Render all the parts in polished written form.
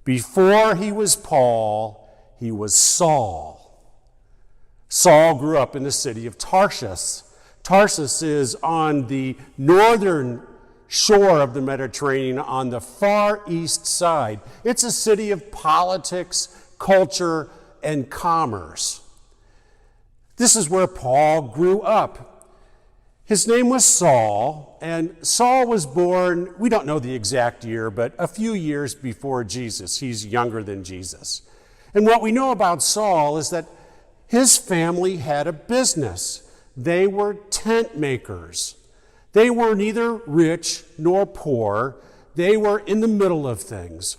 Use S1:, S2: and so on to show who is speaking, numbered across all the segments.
S1: Before he was Paul, he was Saul. Saul grew up in the city of Tarsus. Tarsus is on the northern shore of the Mediterranean on the far east side. It's a city of politics, culture, and commerce. This is where Paul grew up. His name was Saul, and Saul was born, we don't know the exact year, but a few years before Jesus. He's younger than Jesus. And what we know about Saul is that his family had a business. They were tent makers. They were neither rich nor poor. They were in the middle of things.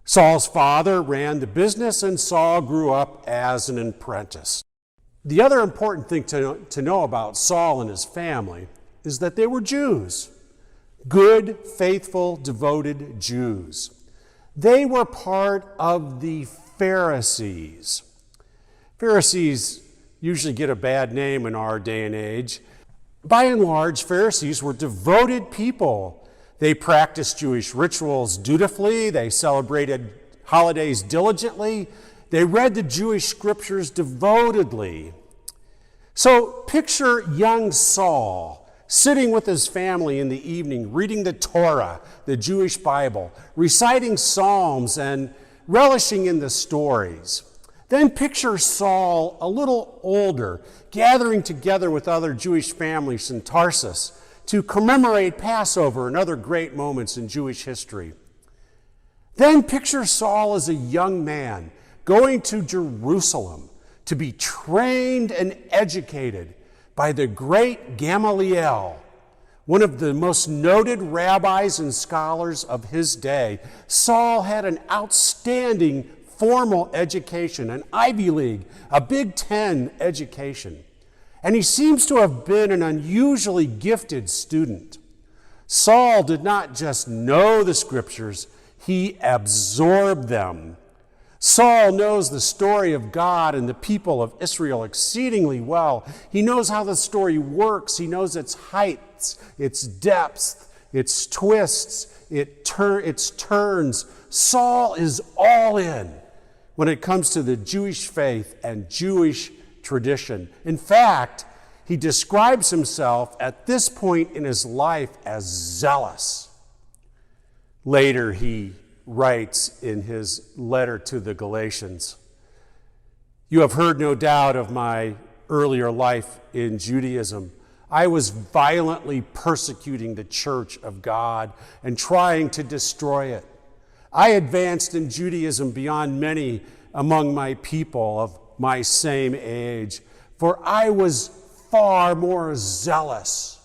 S1: Saul's father ran the business, and Saul grew up as an apprentice. The other important thing to know about Saul and his family is that they were Jews. Good, faithful, devoted Jews. They were part of the Pharisees. Pharisees usually get a bad name in our day and age. By and large, Pharisees were devoted people. They practiced Jewish rituals dutifully. They celebrated holidays diligently. They read the Jewish scriptures devotedly. So picture young Saul sitting with his family in the evening, reading the Torah, the Jewish Bible, reciting Psalms and relishing in the stories. Then picture Saul, a little older, gathering together with other Jewish families in Tarsus to commemorate Passover and other great moments in Jewish history. Then picture Saul as a young man going to Jerusalem to be trained and educated by the great Gamaliel, one of the most noted rabbis and scholars of his day. Saul had an outstanding formal education, an Ivy League, a Big Ten education. And he seems to have been an unusually gifted student. Saul did not just know the scriptures, he absorbed them. Saul knows the story of God and the people of Israel exceedingly well. He knows how the story works. He knows its heights, its depths, its twists, its turns. Saul is all in when it comes to the Jewish faith and Jewish tradition. In fact, he describes himself at this point in his life as zealous. Later, he writes in his letter to the Galatians, "You have heard no doubt of my earlier life in Judaism. I was violently persecuting the church of God and trying to destroy it. I advanced in Judaism beyond many among my people of my same age, for I was far more zealous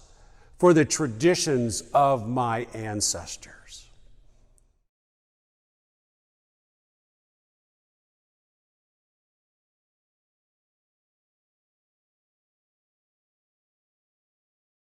S1: for the traditions of my ancestors."